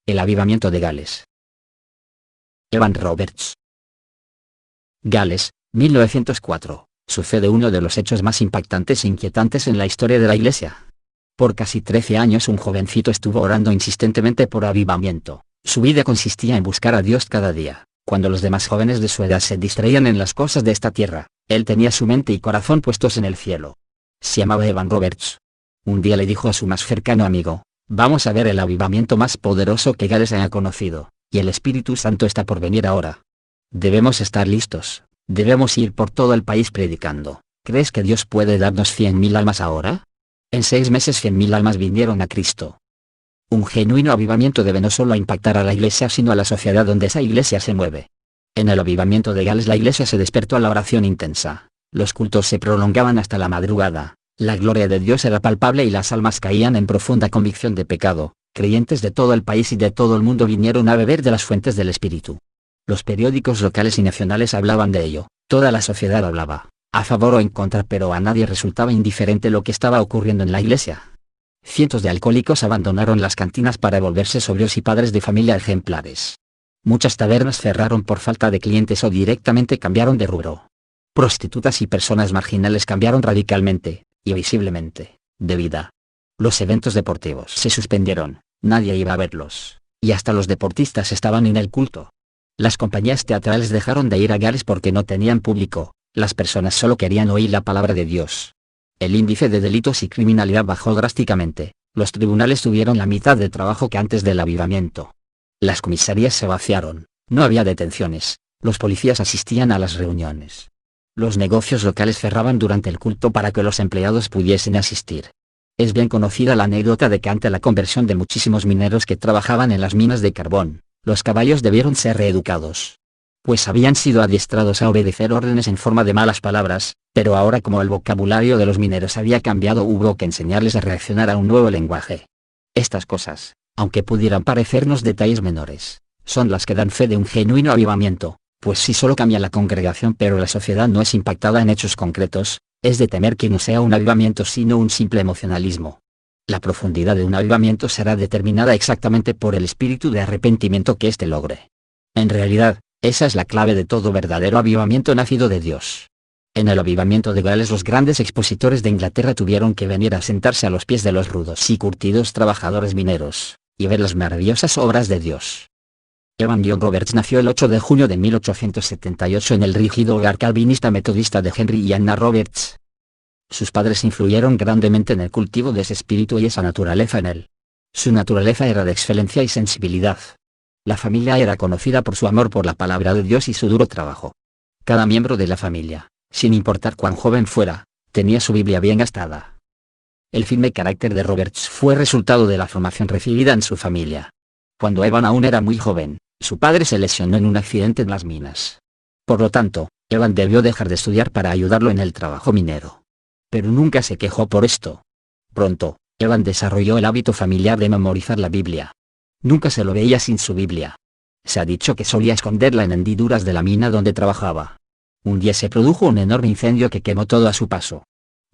El avivamiento de Gales. Evan Roberts. Gales, 1904, sucede uno de los hechos más impactantes e inquietantes en la historia de la Iglesia. Por casi 13 años un jovencito estuvo orando insistentemente por avivamiento. Su vida consistía en buscar a Dios cada día. Cuando los demás jóvenes de su edad se distraían en las cosas de esta tierra, él tenía su mente y corazón puestos en el cielo. Se llamaba Evan Roberts. Un día le dijo a su más cercano amigo: vamos a ver el avivamiento más poderoso que Gales haya conocido, y el Espíritu Santo está por venir ahora. Debemos estar listos, debemos ir por todo el país predicando. ¿Crees que Dios puede darnos 100.000 almas ahora? En 6 meses 100.000 almas vinieron a Cristo. Un genuino avivamiento debe no solo impactar a la Iglesia sino a la sociedad donde esa Iglesia se mueve. En el avivamiento de Gales la Iglesia se despertó a la oración intensa. Los cultos se prolongaban hasta la madrugada. La gloria de Dios era palpable y las almas caían en profunda convicción de pecado. Creyentes de todo el país y de todo el mundo vinieron a beber de las fuentes del Espíritu. Los periódicos locales y nacionales hablaban de ello. Toda la sociedad hablaba, a favor o en contra, pero a nadie resultaba indiferente lo que estaba ocurriendo en la Iglesia. Cientos de alcohólicos abandonaron las cantinas para volverse sobrios y padres de familia ejemplares. Muchas tabernas cerraron por falta de clientes o directamente cambiaron de rubro. Prostitutas y personas marginales cambiaron radicalmente, y visiblemente, de vida. Los eventos deportivos se suspendieron, nadie iba a verlos, y hasta los deportistas estaban en el culto. Las compañías teatrales dejaron de ir a Gales porque no tenían público, las personas solo querían oír la palabra de Dios. El índice de delitos y criminalidad bajó drásticamente, los tribunales tuvieron la mitad de trabajo que antes del avivamiento. Las comisarías se vaciaron, no había detenciones, los policías asistían a las reuniones. Los negocios locales cerraban durante el culto para que los empleados pudiesen asistir. Es bien conocida la anécdota de que ante la conversión de muchísimos mineros que trabajaban en las minas de carbón, los caballos debieron ser reeducados. Pues habían sido adiestrados a obedecer órdenes en forma de malas palabras, pero ahora como el vocabulario de los mineros había cambiado hubo que enseñarles a reaccionar a un nuevo lenguaje. Estas cosas, aunque pudieran parecernos detalles menores, son las que dan fe de un genuino avivamiento, pues si solo cambia la congregación pero la sociedad no es impactada en hechos concretos, es de temer que no sea un avivamiento sino un simple emocionalismo. La profundidad de un avivamiento será determinada exactamente por el espíritu de arrepentimiento que éste logre. En realidad, esa es la clave de todo verdadero avivamiento nacido de Dios. En el avivamiento de Gales los grandes expositores de Inglaterra tuvieron que venir a sentarse a los pies de los rudos y curtidos trabajadores mineros, y ver las maravillosas obras de Dios. Evan John Roberts nació el 8 de junio de 1878 en el rígido hogar calvinista metodista de Henry y Anna Roberts. Sus padres influyeron grandemente en el cultivo de ese espíritu y esa naturaleza en él. Su naturaleza era de excelencia y sensibilidad. La familia era conocida por su amor por la palabra de Dios y su duro trabajo. Cada miembro de la familia, sin importar cuán joven fuera, tenía su Biblia bien gastada. El firme carácter de Roberts fue resultado de la formación recibida en su familia. Cuando Evan aún era muy joven, su padre se lesionó en un accidente en las minas. Por lo tanto, Evan debió dejar de estudiar para ayudarlo en el trabajo minero. Pero nunca se quejó por esto. Pronto, Evan desarrolló el hábito familiar de memorizar la Biblia. Nunca se lo veía sin su Biblia. Se ha dicho que solía esconderla en hendiduras de la mina donde trabajaba. Un día se produjo un enorme incendio que quemó todo a su paso.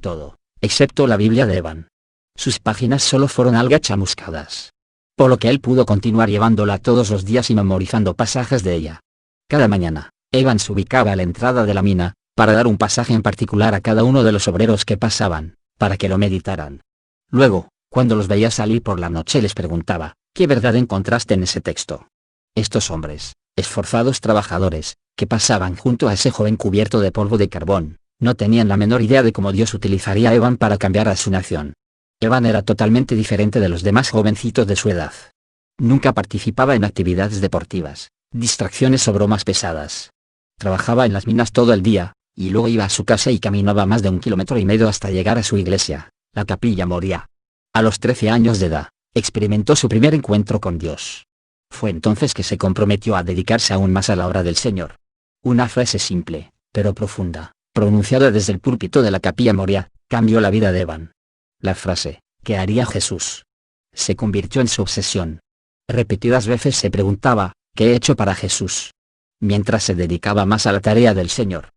Todo, excepto la Biblia de Evan. Sus páginas solo fueron algo chamuscadas. Por lo que él pudo continuar llevándola todos los días y memorizando pasajes de ella. Cada mañana, Evan se ubicaba a la entrada de la mina, para dar un pasaje en particular a cada uno de los obreros que pasaban, para que lo meditaran. Luego, cuando los veía salir por la noche les preguntaba: ¿qué verdad encontraste en ese texto? Estos hombres, esforzados trabajadores, que pasaban junto a ese joven cubierto de polvo de carbón, no tenían la menor idea de cómo Dios utilizaría a Evan para cambiar a su nación. Evan era totalmente diferente de los demás jovencitos de su edad. Nunca participaba en actividades deportivas, distracciones o bromas pesadas. Trabajaba en las minas todo el día, y luego iba a su casa y caminaba más de 1,5 kilómetros hasta llegar a su iglesia, la Capilla Moria. A los 13 años de edad, experimentó su primer encuentro con Dios. Fue entonces que se comprometió a dedicarse aún más a la obra del Señor. Una frase simple, pero profunda, pronunciada desde el púlpito de la Capilla Moria, cambió la vida de Evan. La frase: ¿qué haría Jesús?, se convirtió en su obsesión. Repetidas veces se preguntaba: ¿qué he hecho para Jesús?, mientras se dedicaba más a la tarea del Señor.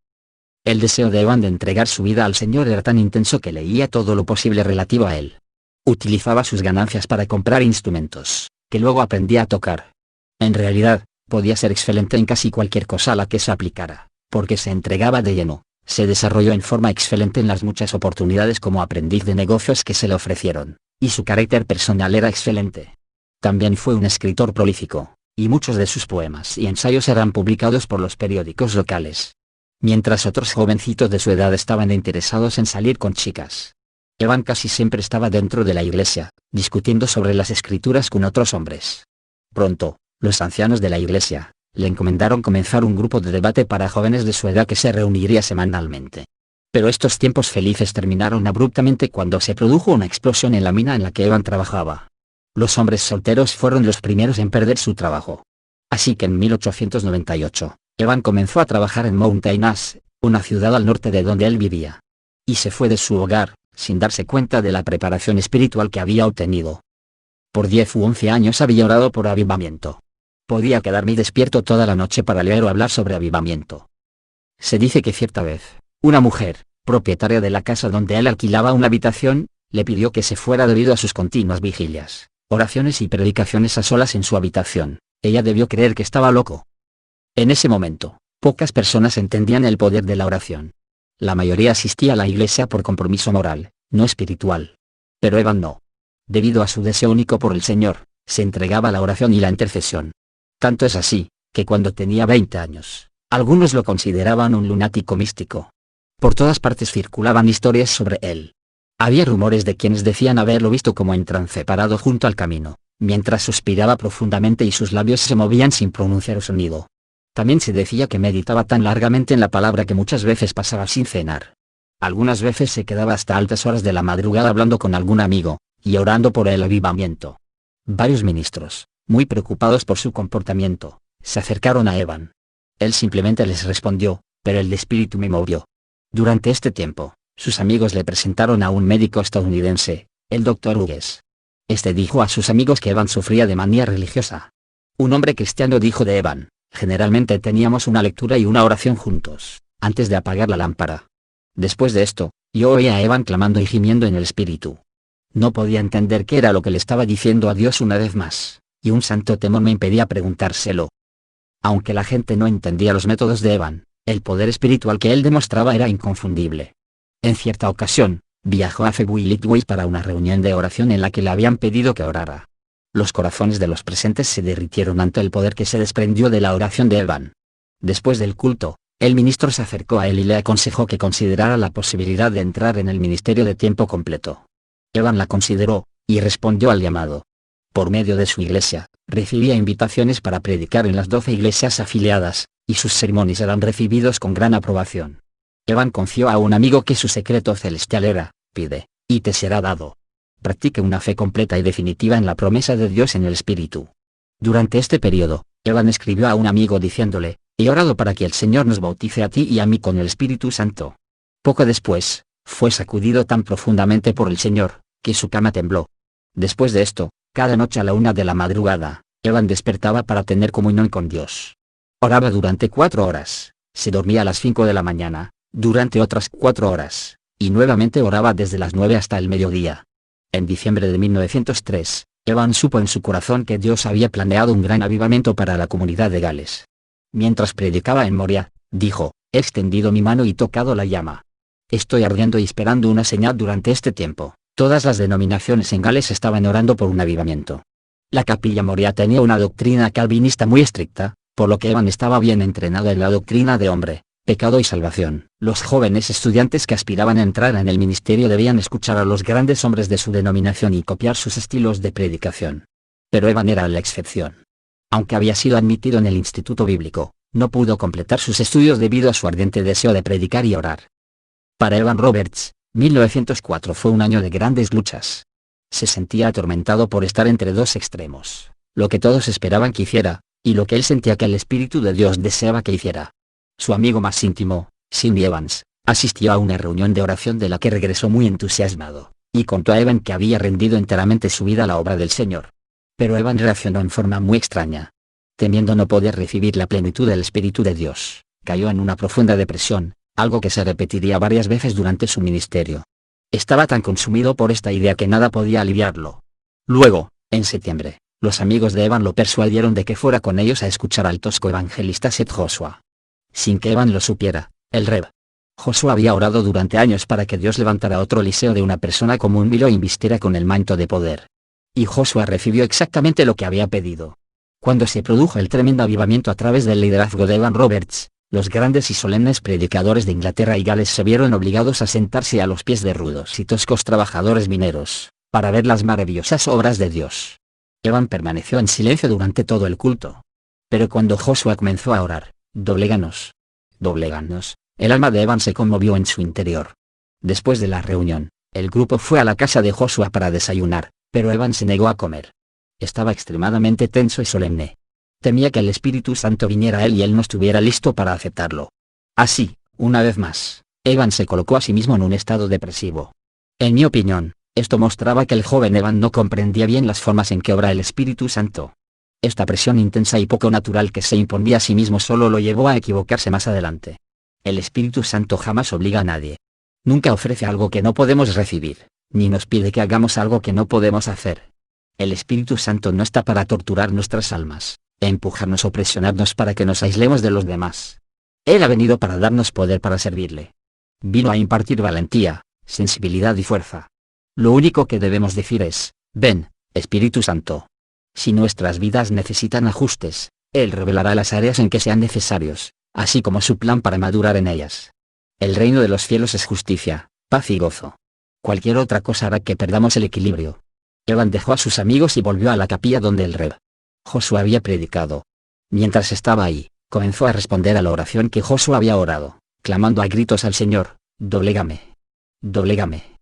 El deseo de Evan de entregar su vida al Señor era tan intenso que leía todo lo posible relativo a él. Utilizaba sus ganancias para comprar instrumentos, que luego aprendía a tocar. En realidad, podía ser excelente en casi cualquier cosa a la que se aplicara, porque se entregaba de lleno. Se desarrolló en forma excelente en las muchas oportunidades como aprendiz de negocios que se le ofrecieron, y su carácter personal era excelente. También fue un escritor prolífico, y muchos de sus poemas y ensayos eran publicados por los periódicos locales. Mientras otros jovencitos de su edad estaban interesados en salir con chicas, Evan casi siempre estaba dentro de la iglesia, discutiendo sobre las escrituras con otros hombres. Pronto, los ancianos de la iglesia le encomendaron comenzar un grupo de debate para jóvenes de su edad que se reuniría semanalmente. Pero estos tiempos felices terminaron abruptamente cuando se produjo una explosión en la mina en la que Evan trabajaba. Los hombres solteros fueron los primeros en perder su trabajo. Así que en 1898, Evan comenzó a trabajar en Mountain Ash, una ciudad al norte de donde él vivía. Y se fue de su hogar, sin darse cuenta de la preparación espiritual que había obtenido. Por 10 u 11 años había orado por avivamiento. Podía quedarme despierto toda la noche para leer o hablar sobre avivamiento. Se dice que cierta vez, una mujer, propietaria de la casa donde él alquilaba una habitación, le pidió que se fuera debido a sus continuas vigilias, oraciones y predicaciones a solas en su habitación. Ella debió creer que estaba loco. En ese momento, pocas personas entendían el poder de la oración. La mayoría asistía a la iglesia por compromiso moral, no espiritual. Pero Evan no. Debido a su deseo único por el Señor, se entregaba a la oración y la intercesión. Tanto es así, que cuando tenía 20 años, algunos lo consideraban un lunático místico. Por todas partes circulaban historias sobre él. Había rumores de quienes decían haberlo visto como en trance parado junto al camino, mientras suspiraba profundamente y sus labios se movían sin pronunciar sonido. También se decía que meditaba tan largamente en la palabra que muchas veces pasaba sin cenar. Algunas veces se quedaba hasta altas horas de la madrugada hablando con algún amigo, y orando por el avivamiento. Varios ministros, muy preocupados por su comportamiento, se acercaron a Evan. Él simplemente les respondió, pero el espíritu me movió. Durante este tiempo, sus amigos le presentaron a un médico estadounidense, el Dr. Hughes. Este dijo a sus amigos que Evan sufría de manía religiosa. Un hombre cristiano dijo de Evan, generalmente teníamos una lectura y una oración juntos, antes de apagar la lámpara. Después de esto, yo oía a Evan clamando y gimiendo en el espíritu. No podía entender qué era lo que le estaba diciendo a Dios una vez más, y un santo temor me impedía preguntárselo. Aunque la gente no entendía los métodos de Evan, el poder espiritual que él demostraba era inconfundible. En cierta ocasión, viajó a Febwilitway para una reunión de oración en la que le habían pedido que orara. Los corazones de los presentes se derritieron ante el poder que se desprendió de la oración de Evan. Después del culto, el ministro se acercó a él y le aconsejó que considerara la posibilidad de entrar en el ministerio de tiempo completo. Evan la consideró, y respondió al llamado. Por medio de su iglesia, recibía invitaciones para predicar en las 12 iglesias afiliadas, y sus sermones eran recibidos con gran aprobación. Evan confió a un amigo que su secreto celestial era, pide, y te será dado. Practique una fe completa y definitiva en la promesa de Dios en el Espíritu. Durante este periodo, Evan escribió a un amigo diciéndole, he orado para que el Señor nos bautice a ti y a mí con el Espíritu Santo. Poco después, fue sacudido tan profundamente por el Señor, que su cama tembló. Después de esto, cada noche a la 1 de la madrugada, Evan despertaba para tener comunión con Dios. Oraba durante 4 horas, se dormía a las 5 de la mañana, durante otras 4 horas, y nuevamente oraba desde las 9 hasta el mediodía. En diciembre de 1903, Evan supo en su corazón que Dios había planeado un gran avivamiento para la comunidad de Gales. Mientras predicaba en Moria, dijo, he extendido mi mano y tocado la llama. Estoy ardiendo y esperando una señal durante este tiempo. Todas las denominaciones en Gales estaban orando por un avivamiento. La capilla Moria tenía una doctrina calvinista muy estricta, por lo que Evan estaba bien entrenado en la doctrina de hombre, pecado y salvación. Los jóvenes estudiantes que aspiraban a entrar en el ministerio debían escuchar a los grandes hombres de su denominación y copiar sus estilos de predicación. Pero Evan era la excepción. Aunque había sido admitido en el instituto bíblico, no pudo completar sus estudios debido a su ardiente deseo de predicar y orar. Para Evan Roberts, 1904 fue un año de grandes luchas. Se sentía atormentado por estar entre dos extremos, lo que todos esperaban que hiciera, y lo que él sentía que el Espíritu de Dios deseaba que hiciera. Su amigo más íntimo, Cindy Evans, asistió a una reunión de oración de la que regresó muy entusiasmado, y contó a Evan que había rendido enteramente su vida a la obra del Señor. Pero Evan reaccionó en forma muy extraña. Temiendo no poder recibir la plenitud del Espíritu de Dios, cayó en una profunda depresión, algo que se repetiría varias veces durante su ministerio. Estaba tan consumido por esta idea que nada podía aliviarlo. Luego, en septiembre, Los amigos de Evan lo persuadieron de que fuera con ellos a escuchar al tosco evangelista Seth Joshua. Sin que Evan lo supiera, el Rev. Joshua había orado durante años para que Dios levantara otro Eliseo de una persona común y lo invistiera con el manto de poder. Y Joshua recibió exactamente lo que había pedido. Cuando se produjo el tremendo avivamiento a través del liderazgo de Evan Roberts, los grandes y solemnes predicadores de Inglaterra y Gales se vieron obligados a sentarse a los pies de rudos y toscos trabajadores mineros, para ver las maravillosas obras de Dios. Evan permaneció en silencio durante todo el culto. Pero cuando Joshua comenzó a orar, dobléganos, dobléganos, el alma de Evan se conmovió en su interior. Después de la reunión, el grupo fue a la casa de Joshua para desayunar, pero Evan se negó a comer. Estaba extremadamente tenso y solemne. Temía que el Espíritu Santo viniera a él y él no estuviera listo para aceptarlo. Así, una vez más, Evan se colocó a sí mismo en un estado depresivo. En mi opinión, esto mostraba que el joven Evan no comprendía bien las formas en que obra el Espíritu Santo. Esta presión intensa y poco natural que se imponía a sí mismo solo lo llevó a equivocarse más adelante. El Espíritu Santo jamás obliga a nadie. Nunca ofrece algo que no podemos recibir, ni nos pide que hagamos algo que no podemos hacer. El Espíritu Santo no está para torturar nuestras almas, empujarnos o presionarnos para que nos aislemos de los demás. Él ha venido para darnos poder para servirle. Vino a impartir valentía, sensibilidad y fuerza. Lo único que debemos decir es, ven, Espíritu Santo. Si nuestras vidas necesitan ajustes, Él revelará las áreas en que sean necesarios, así como su plan para madurar en ellas. El reino de los cielos es justicia, paz y gozo. Cualquier otra cosa hará que perdamos el equilibrio. Evan dejó a sus amigos y volvió a la capilla donde el Rev. Joshua había predicado. Mientras estaba ahí, comenzó a responder a la oración que Joshua había orado, clamando a gritos al Señor, doblégame. Doblégame.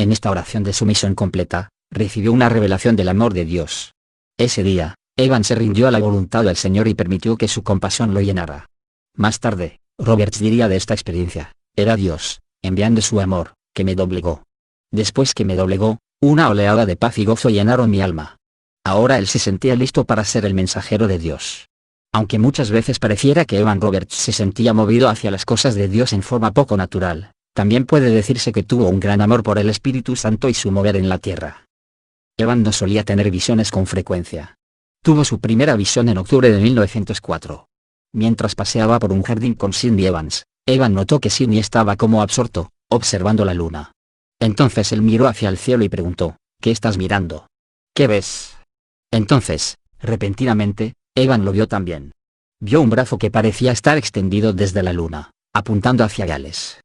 En esta oración de sumisión completa, recibió una revelación del amor de Dios. Ese día, Evan se rindió a la voluntad del Señor y permitió que su compasión lo llenara. Más tarde, Roberts diría de esta experiencia, era Dios, enviando su amor, que me doblegó. Después que me doblegó, una oleada de paz y gozo llenaron mi alma. Ahora él se sentía listo para ser el mensajero de Dios. Aunque muchas veces pareciera que Evan Roberts se sentía movido hacia las cosas de Dios en forma poco natural, también puede decirse que tuvo un gran amor por el Espíritu Santo y su mover en la tierra. Evan no solía tener visiones con frecuencia. Tuvo su primera visión en octubre de 1904. Mientras paseaba por un jardín con Sidney Evans, Evan notó que Sidney estaba como absorto, observando la luna. Entonces él miró hacia el cielo y preguntó, ¿qué estás mirando? ¿Qué ves? Entonces, repentinamente, Evan lo vio también. Vio un brazo que parecía estar extendido desde la luna, apuntando hacia Gales.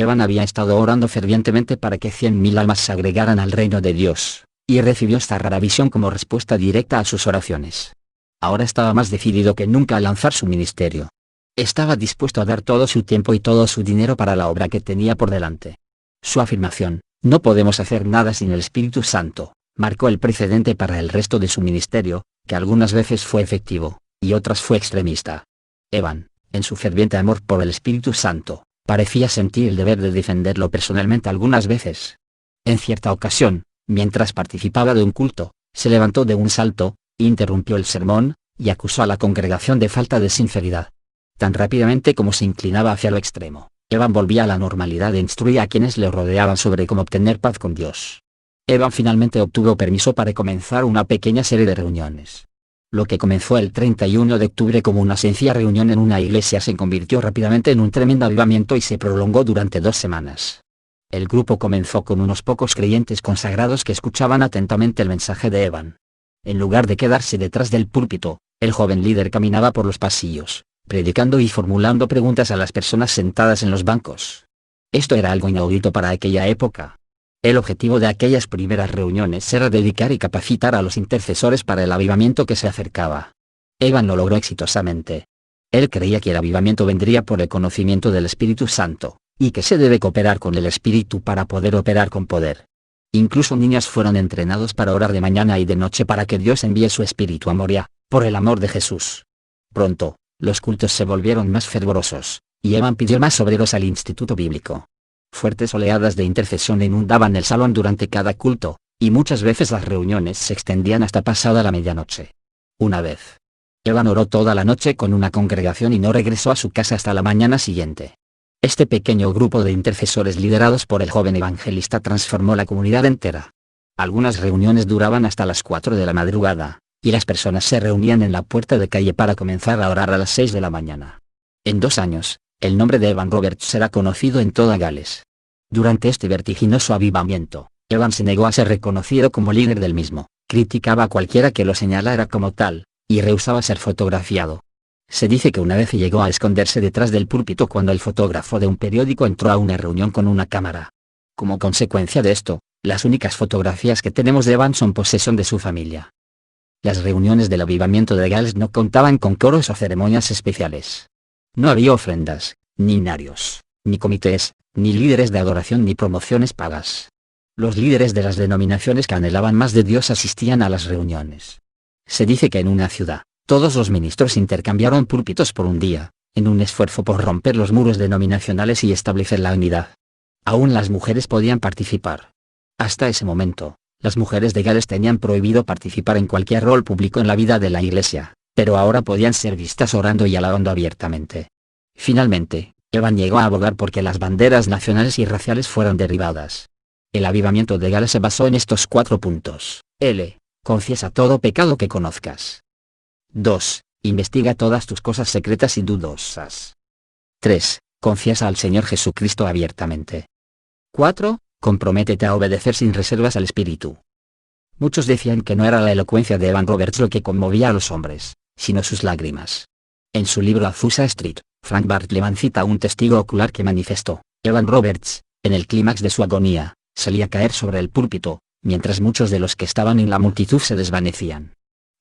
Evan había estado orando fervientemente para que 100.000 almas se agregaran al reino de Dios, y recibió esta rara visión como respuesta directa a sus oraciones. Ahora estaba más decidido que nunca a lanzar su ministerio. Estaba dispuesto a dar todo su tiempo y todo su dinero para la obra que tenía por delante. Su afirmación, no podemos hacer nada sin el Espíritu Santo, marcó el precedente para el resto de su ministerio, que algunas veces fue efectivo, y otras fue extremista. Evan, en su ferviente amor por el Espíritu Santo, parecía sentir el deber de defenderlo personalmente algunas veces. En cierta ocasión, mientras participaba de un culto, se levantó de un salto, interrumpió el sermón, y acusó a la congregación de falta de sinceridad. Tan rápidamente como se inclinaba hacia lo extremo, Evan volvía a la normalidad e instruía a quienes le rodeaban sobre cómo obtener paz con Dios. Evan finalmente obtuvo permiso para comenzar una pequeña serie de reuniones. Lo que comenzó el 31 de octubre como una sencilla reunión en una iglesia se convirtió rápidamente en un tremendo avivamiento y se prolongó durante 2 semanas. El grupo comenzó con unos pocos creyentes consagrados que escuchaban atentamente el mensaje de Evan. En lugar de quedarse detrás del púlpito, el joven líder caminaba por los pasillos, predicando y formulando preguntas a las personas sentadas en los bancos. Esto era algo inaudito para aquella época. El objetivo de aquellas primeras reuniones era dedicar y capacitar a los intercesores para el avivamiento que se acercaba. Evan lo logró exitosamente. Él creía que el avivamiento vendría por el conocimiento del Espíritu Santo, y que se debe cooperar con el Espíritu para poder operar con poder. Incluso niños fueron entrenados para orar de mañana y de noche para que Dios envíe su Espíritu a Moria, por el amor de Jesús. Pronto, los cultos se volvieron más fervorosos, y Evan pidió más obreros al Instituto Bíblico. Fuertes oleadas de intercesión inundaban el salón durante cada culto, y muchas veces las reuniones se extendían hasta pasada la medianoche. Una vez, Evan oró toda la noche con una congregación y no regresó a su casa hasta la mañana siguiente. Este pequeño grupo de intercesores liderados por el joven evangelista transformó la comunidad entera. Algunas reuniones duraban hasta las 4 de la madrugada, y las personas se reunían en la puerta de calle para comenzar a orar a las 6 de la mañana. En 2 años, el nombre de Evan Roberts será conocido en toda Gales. Durante este vertiginoso avivamiento, Evan se negó a ser reconocido como líder del mismo, criticaba a cualquiera que lo señalara como tal, y rehusaba ser fotografiado. Se dice que una vez llegó a esconderse detrás del púlpito cuando el fotógrafo de un periódico entró a una reunión con una cámara. Como consecuencia de esto, las únicas fotografías que tenemos de Evan son posesión de su familia. Las reuniones del avivamiento de Gales no contaban con coros o ceremonias especiales. No había ofrendas, ni narios, ni comités, ni líderes de adoración ni promociones pagas. Los líderes de las denominaciones que anhelaban más de Dios asistían a las reuniones. Se dice que en una ciudad, todos los ministros intercambiaron púlpitos por un día, en un esfuerzo por romper los muros denominacionales y establecer la unidad. Aún las mujeres podían participar. Hasta ese momento, las mujeres de Gales tenían prohibido participar en cualquier rol público en la vida de la iglesia, pero ahora podían ser vistas orando y alabando abiertamente. Finalmente, Evan llegó a abogar porque las banderas nacionales y raciales fueran derribadas. El avivamiento de Gales se basó en estos 4 puntos. Confiesa todo pecado que conozcas. 2. Investiga todas tus cosas secretas y dudosas. 3. Confiesa al Señor Jesucristo abiertamente. 4. Comprométete a obedecer sin reservas al Espíritu. Muchos decían que no era la elocuencia de Evan Roberts lo que conmovía a los hombres, sino sus lágrimas. En su libro Azusa Street, Frank Bartleman cita a un testigo ocular que manifestó: Evan Roberts, en el clímax de su agonía, solía caer sobre el púlpito, mientras muchos de los que estaban en la multitud se desvanecían.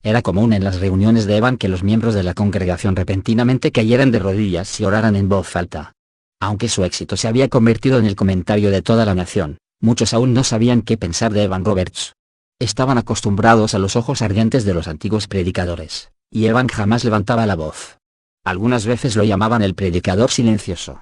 Era común en las reuniones de Evan que los miembros de la congregación repentinamente cayeran de rodillas y oraran en voz alta. Aunque su éxito se había convertido en el comentario de toda la nación, muchos aún no sabían qué pensar de Evan Roberts. Estaban acostumbrados a los ojos ardientes de los antiguos predicadores, y Evan jamás levantaba la voz. Algunas veces lo llamaban el predicador silencioso.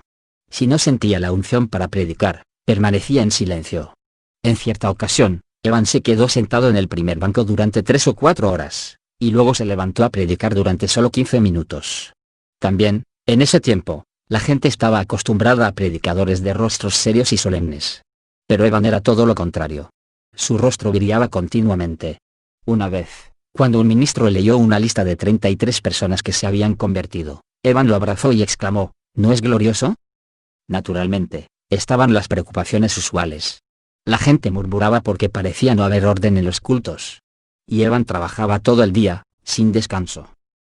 Si no sentía la unción para predicar, permanecía en silencio. En cierta ocasión, Evan se quedó sentado en el primer banco durante 3 o 4 horas, y luego se levantó a predicar durante solo 15 minutos. También, en ese tiempo, la gente estaba acostumbrada a predicadores de rostros serios y solemnes. Pero Evan era todo lo contrario. Su rostro brillaba continuamente. Una vez, cuando un ministro leyó una lista de 33 personas que se habían convertido, Evan lo abrazó y exclamó: ¿No es glorioso? Naturalmente, estaban las preocupaciones usuales. La gente murmuraba porque parecía no haber orden en los cultos. Y Evan trabajaba todo el día, sin descanso.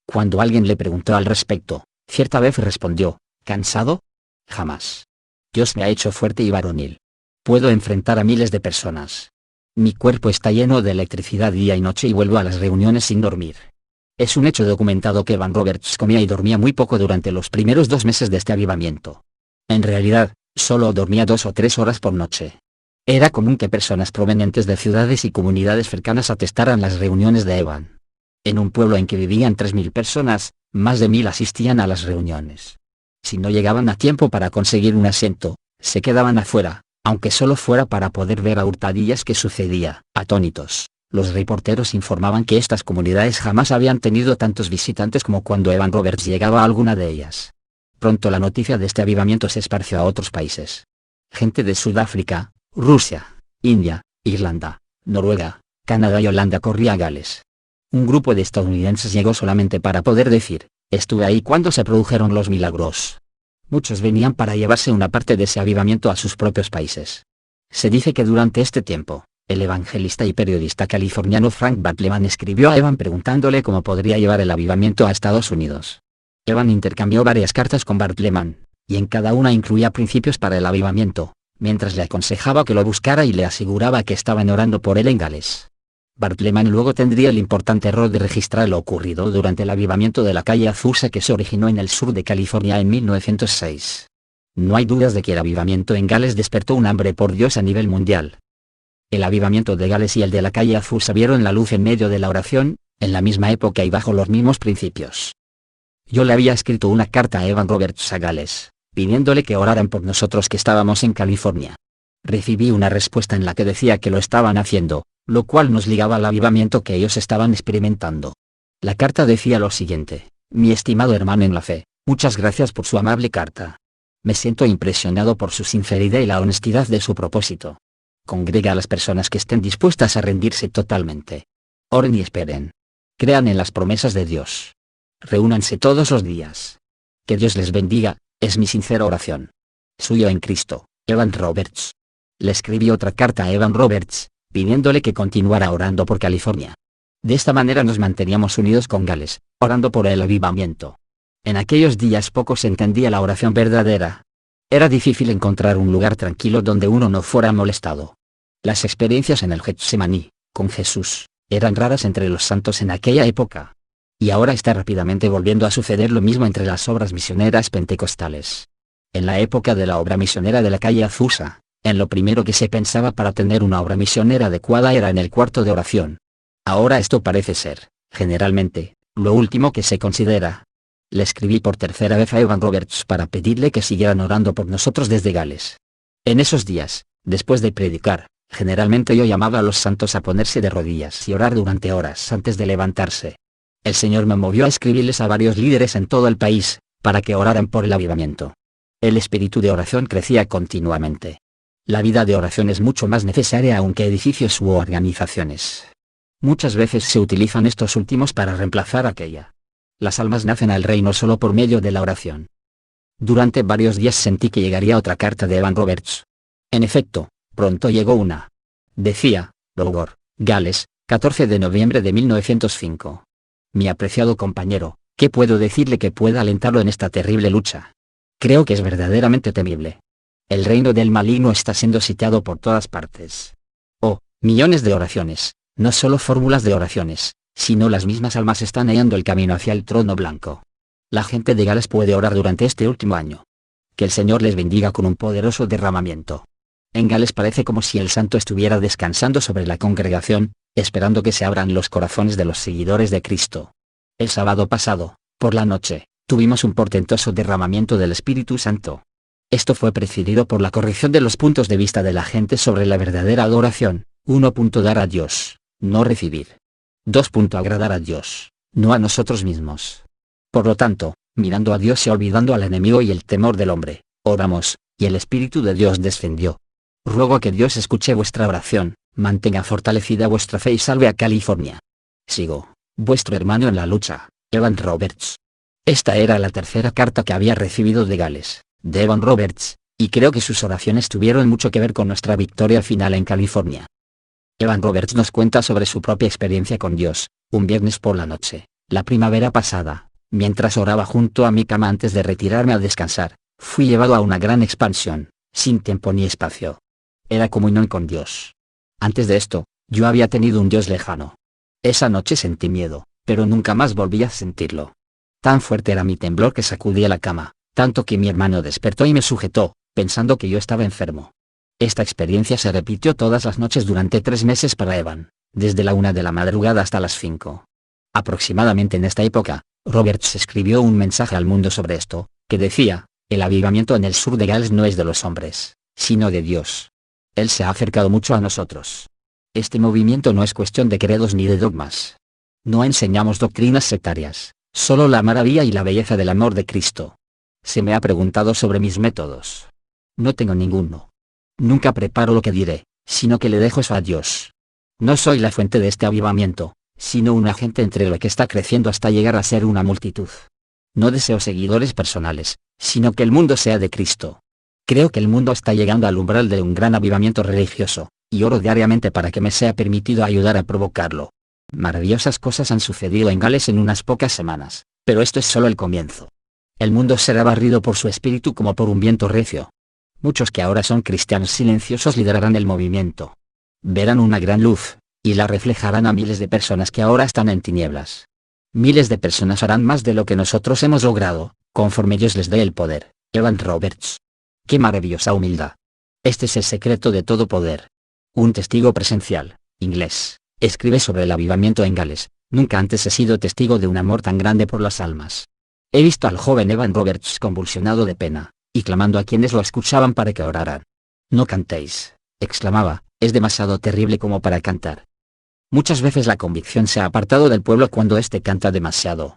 Cuando alguien le preguntó al respecto, cierta vez respondió: ¿Cansado? Jamás. Dios me ha hecho fuerte y varonil. Puedo enfrentar a miles de personas. Mi cuerpo está lleno de electricidad día y noche y vuelvo a las reuniones sin dormir. Es un hecho documentado que Evan Roberts comía y dormía muy poco durante los primeros 2 meses de este avivamiento. En realidad, solo dormía 2 o 3 horas por noche. Era común que personas provenientes de ciudades y comunidades cercanas atestaran las reuniones de Evan. En un pueblo en que vivían 3.000 personas, más de 1.000 asistían a las reuniones. Si no llegaban a tiempo para conseguir un asiento, se quedaban afuera, aunque solo fuera para poder ver a hurtadillas qué sucedía. Atónitos, los reporteros informaban que estas comunidades jamás habían tenido tantos visitantes como cuando Evan Roberts llegaba a alguna de ellas. Pronto la noticia de este avivamiento se esparció a otros países. Gente de Sudáfrica, Rusia, India, Irlanda, Noruega, Canadá y Holanda corría a Gales. Un grupo de estadounidenses llegó solamente para poder decir: estuve ahí cuando se produjeron los milagros. Muchos venían para llevarse una parte de ese avivamiento a sus propios países. Se dice que durante este tiempo, el evangelista y periodista californiano Frank Bartleman escribió a Evan preguntándole cómo podría llevar el avivamiento a Estados Unidos. Evan intercambió varias cartas con Bartleman, y en cada una incluía principios para el avivamiento, mientras le aconsejaba que lo buscara y le aseguraba que estaban orando por él en Gales. Bartleman luego tendría el importante error de registrar lo ocurrido durante el avivamiento de la calle Azusa que se originó en el sur de California en 1906. No hay dudas de que el avivamiento en Gales despertó un hambre por Dios a nivel mundial. El avivamiento de Gales y el de la calle Azusa vieron la luz en medio de la oración, en la misma época y bajo los mismos principios. Yo le había escrito una carta a Evan Roberts a Gales, pidiéndole que oraran por nosotros que estábamos en California. Recibí una respuesta en la que decía que lo estaban haciendo, lo cual nos ligaba al avivamiento que ellos estaban experimentando. La carta decía lo siguiente: mi estimado hermano en la fe, muchas gracias por su amable carta. Me siento impresionado por su sinceridad y la honestidad de su propósito. Congrega a las personas que estén dispuestas a rendirse totalmente. Oren y esperen. Crean en las promesas de Dios. Reúnanse todos los días. Que Dios les bendiga, es mi sincera oración. Suyo en Cristo, Evan Roberts. Le escribí otra carta a Evan Roberts, pidiéndole que continuara orando por California. De esta manera nos manteníamos unidos con Gales, orando por el avivamiento. En aquellos días poco se entendía la oración verdadera. Era difícil encontrar un lugar tranquilo donde uno no fuera molestado. Las experiencias en el Getsemaní, con Jesús, eran raras entre los santos en aquella época. Y ahora está rápidamente volviendo a suceder lo mismo entre las obras misioneras pentecostales. En la época de la obra misionera de la calle Azusa, en lo primero que se pensaba para tener una obra misionera adecuada era en el cuarto de oración. Ahora esto parece ser, generalmente, lo último que se considera. Le escribí por tercera vez a Evan Roberts para pedirle que siguieran orando por nosotros desde Gales. En esos días, después de predicar, generalmente yo llamaba a los santos a ponerse de rodillas y orar durante horas antes de levantarse. El Señor me movió a escribirles a varios líderes en todo el país, para que oraran por el avivamiento. El espíritu de oración crecía continuamente. La vida de oración es mucho más necesaria aunque edificios u organizaciones. Muchas veces se utilizan estos últimos para reemplazar aquella. Las almas nacen al reino solo por medio de la oración. Durante varios días sentí que llegaría otra carta de Evan Roberts. En efecto, pronto llegó una. Decía, Logor, Gales, 14 de noviembre de 1905. Mi apreciado compañero, ¿qué puedo decirle que pueda alentarlo en esta terrible lucha? Creo que es verdaderamente temible. El reino del maligno está siendo sitiado por todas partes. Oh, millones de oraciones, no solo fórmulas de oraciones, sino las mismas almas están hallando el camino hacia el trono blanco. La gente de Gales puede orar durante este último año. Que el Señor les bendiga con un poderoso derramamiento. En Gales parece como si el santo estuviera descansando sobre la congregación, esperando que se abran los corazones de los seguidores de Cristo. El sábado pasado, por la noche, tuvimos un portentoso derramamiento del Espíritu Santo. Esto fue precedido por la corrección de los puntos de vista de la gente sobre la verdadera adoración. 1. Dar a Dios, no recibir. 2. Agradar a Dios, no a nosotros mismos. Por lo tanto, mirando a Dios y olvidando al enemigo y el temor del hombre, oramos, y el Espíritu de Dios descendió. Ruego que Dios escuche vuestra oración, mantenga fortalecida vuestra fe y salve a California. Sigo, vuestro hermano en la lucha, Evan Roberts. Esta era la tercera carta que había recibido de Gales, de Evan Roberts, y creo que sus oraciones tuvieron mucho que ver con nuestra victoria final en California. Evan Roberts nos cuenta sobre su propia experiencia con Dios. Un viernes por la noche, la primavera pasada, mientras oraba junto a mi cama antes de retirarme a descansar, fui llevado a una gran expansión, sin tiempo ni espacio. Era comunión con Dios. Antes de esto, yo había tenido un Dios lejano. Esa noche sentí miedo, pero nunca más volví a sentirlo. Tan fuerte era mi temblor que sacudí a la cama, tanto que mi hermano despertó y me sujetó, pensando que yo estaba enfermo. Esta experiencia se repitió todas las noches durante 3 meses para Evan, desde la 1 de la madrugada hasta las 5. Aproximadamente en esta época, Roberts escribió un mensaje al mundo sobre esto, que decía, el avivamiento en el sur de Gales no es de los hombres, sino de Dios. Él se ha acercado mucho a nosotros. Este movimiento no es cuestión de credos ni de dogmas. No enseñamos doctrinas sectarias, solo la maravilla y la belleza del amor de Cristo. Se me ha preguntado sobre mis métodos. No tengo ninguno. Nunca preparo lo que diré, sino que le dejo eso a Dios. No soy la fuente de este avivamiento, sino un agente entre lo que está creciendo hasta llegar a ser una multitud. No deseo seguidores personales, sino que el mundo sea de Cristo. Creo que el mundo está llegando al umbral de un gran avivamiento religioso, y oro diariamente para que me sea permitido ayudar a provocarlo. Maravillosas cosas han sucedido en Gales en unas pocas semanas, pero esto es solo el comienzo. El mundo será barrido por su espíritu como por un viento recio. Muchos que ahora son cristianos silenciosos liderarán el movimiento. Verán una gran luz, y la reflejarán a miles de personas que ahora están en tinieblas. Miles de personas harán más de lo que nosotros hemos logrado, conforme Dios les dé el poder. Evan Roberts. ¡Qué maravillosa humildad! Este es el secreto de todo poder. Un testigo presencial, inglés, escribe sobre el avivamiento en Gales. Nunca antes he sido testigo de un amor tan grande por las almas. He visto al joven Evan Roberts convulsionado de pena, y clamando a quienes lo escuchaban para que oraran. No cantéis, exclamaba, es demasiado terrible como para cantar. Muchas veces la convicción se ha apartado del pueblo cuando éste canta demasiado.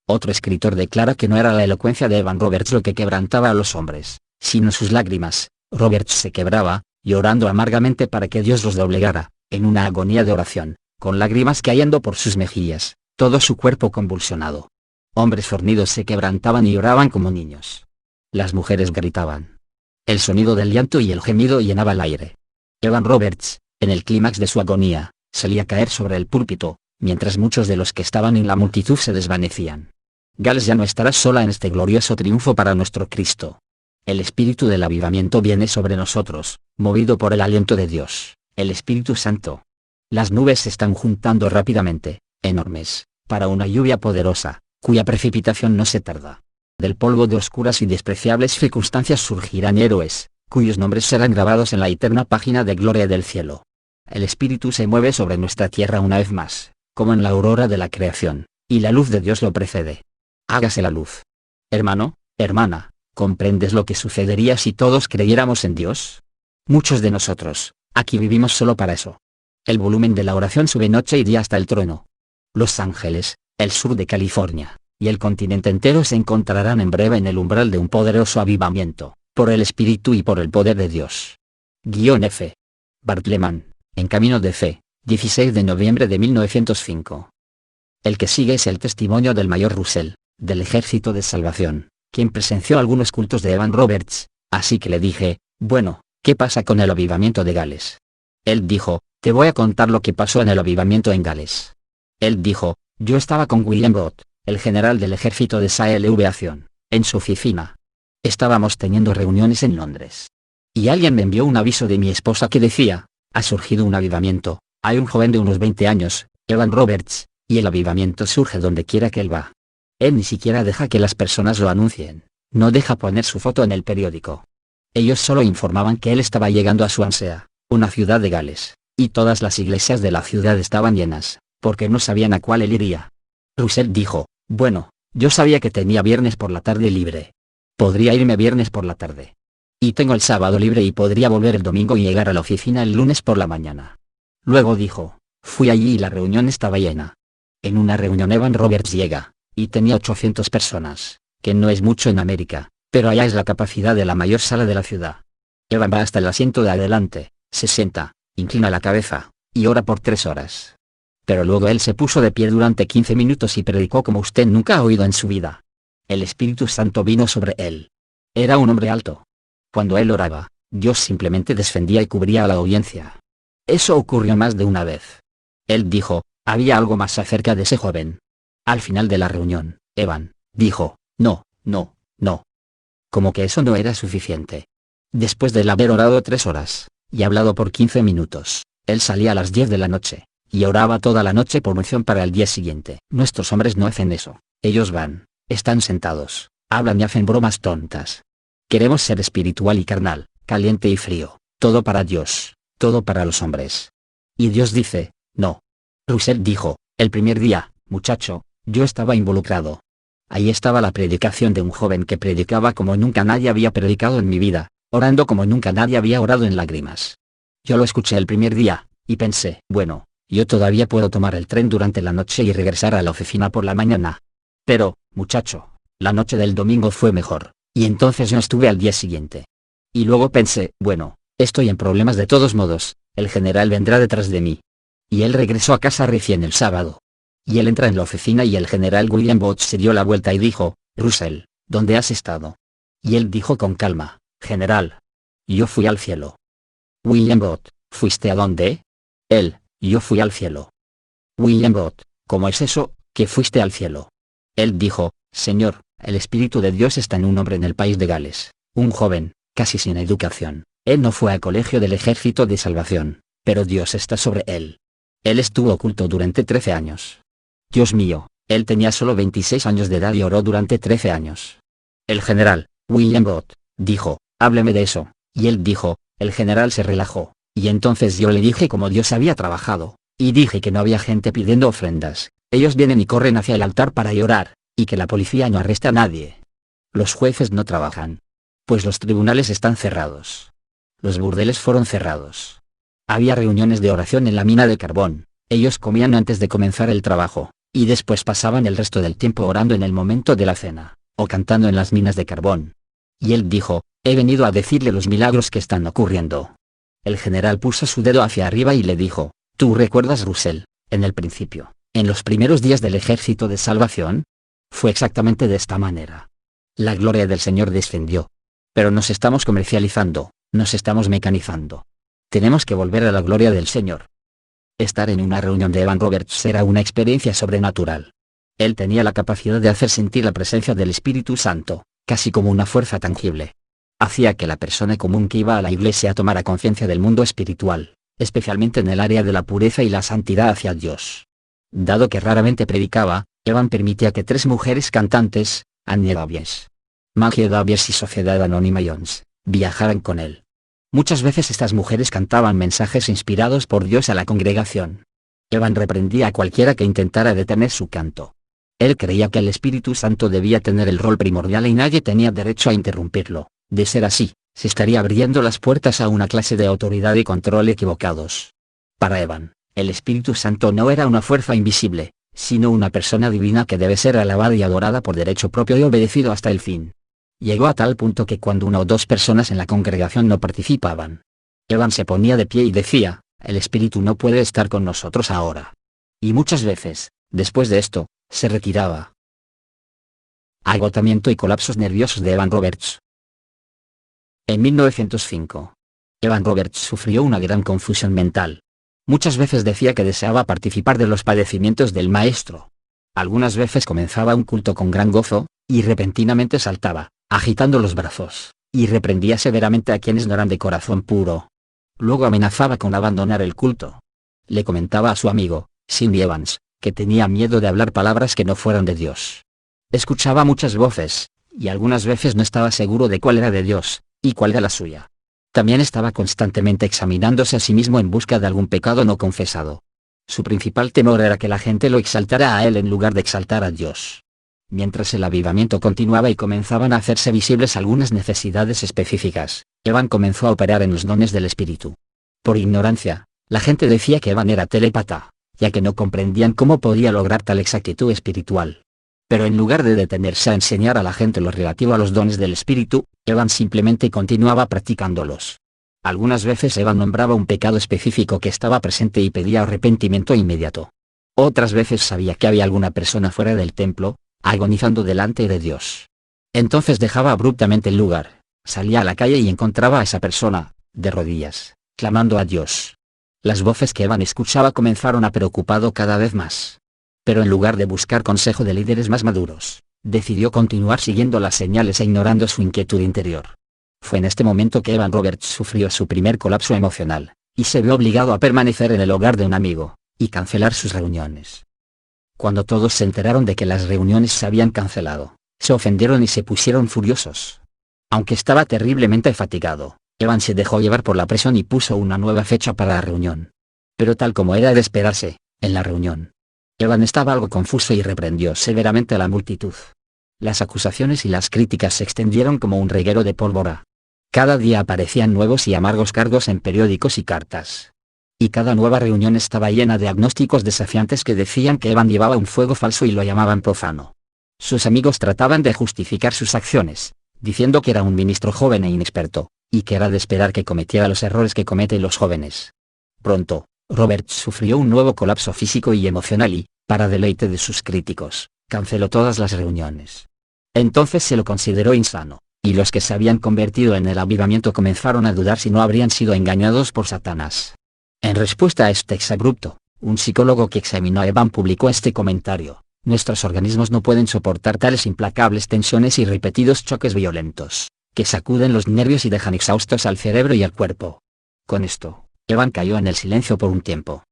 Otro escritor declara que no era la elocuencia de Evan Roberts lo que quebrantaba a los hombres, sino sus lágrimas. Roberts se quebraba, llorando amargamente para que Dios los doblegara, en una agonía de oración, con lágrimas cayendo por sus mejillas, todo su cuerpo convulsionado. Hombres fornidos se quebrantaban y lloraban como niños. Las mujeres gritaban. El sonido del llanto y el gemido llenaba el aire. Evan Roberts, en el clímax de su agonía, salía a caer sobre el púlpito, mientras muchos de los que estaban en la multitud se desvanecían. Gales ya no estará sola en este glorioso triunfo para nuestro Cristo. El espíritu del avivamiento viene sobre nosotros, movido por el aliento de Dios, el Espíritu Santo. Las nubes se están juntando rápidamente, enormes, para una lluvia poderosa, cuya precipitación no se tarda. Del polvo de oscuras y despreciables circunstancias surgirán héroes, cuyos nombres serán grabados en la eterna página de gloria del cielo. El Espíritu se mueve sobre nuestra tierra una vez más, como en la aurora de la creación, y la luz de Dios lo precede. Hágase la luz. Hermano, hermana, ¿comprendes lo que sucedería si todos creyéramos en Dios? Muchos de nosotros, aquí vivimos solo para eso. El volumen de la oración sube noche y día hasta el trono. Los Ángeles, el sur de California, y el continente entero se encontrarán en breve en el umbral de un poderoso avivamiento, por el Espíritu y por el poder de Dios. F. Bartleman, En Camino de Fe, 16 de noviembre de 1905. El que sigue es el testimonio del mayor Russell, del Ejército de Salvación, quien presenció algunos cultos de Evan Roberts, así que le dije, bueno, ¿qué pasa con el avivamiento de Gales? Él dijo, te voy a contar lo que pasó en el avivamiento en Gales. Él dijo, yo estaba con William Booth, el general del ejército de Salvación, en su oficina. Estábamos teniendo reuniones en Londres. Y alguien me envió un aviso de mi esposa que decía, ha surgido un avivamiento, hay un joven de unos 20 años, Evan Roberts, y el avivamiento surge donde quiera que él va. Él ni siquiera deja que las personas lo anuncien, no deja poner su foto en el periódico. Ellos solo informaban que él estaba llegando a Swansea, una ciudad de Gales, y todas las iglesias de la ciudad estaban llenas, porque no sabían a cuál él iría. Russell dijo, bueno, yo sabía que tenía viernes por la tarde libre. Podría irme viernes por la tarde. Y tengo el sábado libre y podría volver el domingo y llegar a la oficina el lunes por la mañana. Luego dijo, fui allí y la reunión estaba llena. En una reunión Evan Roberts llega, y tenía 800 personas, que no es mucho en América, pero allá es la capacidad de la mayor sala de la ciudad. Evan va hasta el asiento de adelante, se sienta, inclina la cabeza, y ora por 3 horas. Pero luego él se puso de pie durante 15 minutos y predicó como usted nunca ha oído en su vida. El Espíritu Santo vino sobre él. Era un hombre alto. Cuando él oraba, Dios simplemente descendía y cubría a la audiencia. Eso ocurrió más de una vez. Él dijo, había algo más acerca de ese joven. Al final de la reunión, Evan dijo, no. Como que eso no era suficiente. Después de haber orado 3 horas, y hablado por 15 minutos, él salía a las 10 de la noche, y oraba toda la noche por unción para el día siguiente. Nuestros hombres no hacen eso, ellos van, están sentados, hablan y hacen bromas tontas. Queremos ser espiritual y carnal, caliente y frío, todo para Dios, todo para los hombres. Y Dios dice, no. Russell dijo, el primer día, muchacho, yo estaba involucrado. Ahí estaba la predicación de un joven que predicaba como nunca nadie había predicado en mi vida, orando como nunca nadie había orado en lágrimas. Yo lo escuché el primer día, y pensé, bueno, yo todavía puedo tomar el tren durante la noche y regresar a la oficina por la mañana. Pero, muchacho, la noche del domingo fue mejor, y entonces yo estuve al día siguiente. Y luego pensé, bueno, estoy en problemas de todos modos, el general vendrá detrás de mí. Y él regresó a casa recién el sábado. Y él entra en la oficina y el general William Booth se dio la vuelta y dijo, Russell, ¿dónde has estado? Y él dijo con calma, general. Yo fui al cielo. William Booth, ¿fuiste a dónde? Él, yo fui al cielo. William Booth, ¿cómo es eso, que fuiste al cielo? Él dijo, señor, el Espíritu de Dios está en un hombre en el país de Gales, un joven, casi sin educación. Él no fue al colegio del Ejército de Salvación, pero Dios está sobre él. Él estuvo oculto durante 13 años. Dios mío, él tenía solo 26 años de edad y oró durante 13 años. El general, William Booth, dijo, hábleme de eso, y él dijo, el general se relajó, y entonces yo le dije cómo Dios había trabajado, y dije que no había gente pidiendo ofrendas, ellos vienen y corren hacia el altar para llorar, y que la policía no arresta a nadie. Los jueces no trabajan. Pues los tribunales están cerrados. Los burdeles fueron cerrados. Había reuniones de oración en la mina de carbón, ellos comían antes de comenzar el trabajo, y después pasaban el resto del tiempo orando en el momento de la cena, o cantando en las minas de carbón. Y él dijo, he venido a decirle los milagros que están ocurriendo. El general puso su dedo hacia arriba y le dijo, ¿tú recuerdas Russell, en el principio, En los primeros días del ejército de salvación, fue exactamente de esta manera. La gloria del Señor descendió. Pero nos estamos comercializando, nos estamos mecanizando. Tenemos que volver a la gloria del Señor. Estar en una reunión de Evan Roberts era una experiencia sobrenatural. Él tenía la capacidad de hacer sentir la presencia del Espíritu Santo, casi como una fuerza tangible. Hacía que la persona común que iba a la iglesia tomara conciencia del mundo espiritual, especialmente en el área de la pureza y la santidad hacia Dios. Dado que raramente predicaba, Evan permitía que 3 mujeres cantantes, Annie Davies, Maggie Davies y Sociedad Anónima Jones, viajaran con él. Muchas veces estas mujeres cantaban mensajes inspirados por Dios a la congregación. Evan reprendía a cualquiera que intentara detener su canto. Él creía que el Espíritu Santo debía tener el rol primordial y nadie tenía derecho a interrumpirlo. De ser así, se estaría abriendo las puertas a una clase de autoridad y control equivocados. Para Evan, el Espíritu Santo no era una fuerza invisible, sino una persona divina que debe ser alabada y adorada por derecho propio y obedecido hasta el fin. Llegó a tal punto que cuando 1 o 2 personas en la congregación no participaban, Evan se ponía de pie y decía, el Espíritu no puede estar con nosotros ahora. Y muchas veces, después de esto, se retiraba. Agotamiento y colapsos nerviosos de Evan Roberts. En 1905, Evan Roberts sufrió una gran confusión mental. Muchas veces decía que deseaba participar de los padecimientos del Maestro. Algunas veces comenzaba un culto con gran gozo, y repentinamente saltaba, agitando los brazos, y reprendía severamente a quienes no eran de corazón puro. Luego amenazaba con abandonar el culto. Le comentaba a su amigo, Cindy Evans, que tenía miedo de hablar palabras que no fueran de Dios. Escuchaba muchas voces, y algunas veces no estaba seguro de cuál era de Dios, y cuál era la suya. También estaba constantemente examinándose a sí mismo en busca de algún pecado no confesado. Su principal temor era que la gente lo exaltara a él en lugar de exaltar a Dios. Mientras el avivamiento continuaba y comenzaban a hacerse visibles algunas necesidades específicas, Evan comenzó a operar en los dones del Espíritu. Por ignorancia, la gente decía que Evan era telépata, ya que no comprendían cómo podía lograr tal exactitud espiritual. Pero en lugar de detenerse a enseñar a la gente lo relativo a los dones del Espíritu, Evan simplemente continuaba practicándolos. Algunas veces Evan nombraba un pecado específico que estaba presente y pedía arrepentimiento inmediato. Otras veces sabía que había alguna persona fuera del templo, agonizando delante de Dios. Entonces dejaba abruptamente el lugar, salía a la calle y encontraba a esa persona, de rodillas, clamando a Dios. Las voces que Evan escuchaba comenzaron a preocuparlo cada vez más. Pero en lugar de buscar consejo de líderes más maduros, decidió continuar siguiendo las señales e ignorando su inquietud interior. Fue en este momento que Evan Roberts sufrió su primer colapso emocional, y se vio obligado a permanecer en el hogar de un amigo, y cancelar sus reuniones. Cuando todos se enteraron de que las reuniones se habían cancelado, se ofendieron y se pusieron furiosos. Aunque estaba terriblemente fatigado, Evan se dejó llevar por la presión y puso una nueva fecha para la reunión. Pero tal como era de esperarse, en la reunión, Evan estaba algo confuso y reprendió severamente a la multitud. Las acusaciones y las críticas se extendieron como un reguero de pólvora. Cada día aparecían nuevos y amargos cargos en periódicos y cartas. Y cada nueva reunión estaba llena de agnósticos desafiantes que decían que Evan llevaba un fuego falso y lo llamaban profano. Sus amigos trataban de justificar sus acciones, diciendo que era un ministro joven e inexperto, y que era de esperar que cometiera los errores que cometen los jóvenes. Pronto, Roberts sufrió un nuevo colapso físico y emocional y, para deleite de sus críticos, canceló todas las reuniones. Entonces se lo consideró insano, y los que se habían convertido en el avivamiento comenzaron a dudar si no habrían sido engañados por Satanás. En respuesta a este exabrupto, un psicólogo que examinó a Evan publicó este comentario: nuestros organismos no pueden soportar tales implacables tensiones y repetidos choques violentos, que sacuden los nervios y dejan exhaustos al cerebro y al cuerpo. Con esto, Evan cayó en el silencio por un tiempo.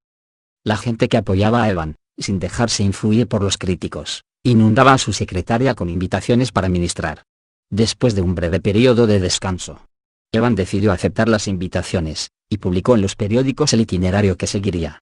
La gente que apoyaba a Evan, sin dejarse influir por los críticos, inundaba a su secretaria con invitaciones para ministrar. Después de un breve periodo de descanso, Evan decidió aceptar las invitaciones, y publicó en los periódicos el itinerario que seguiría.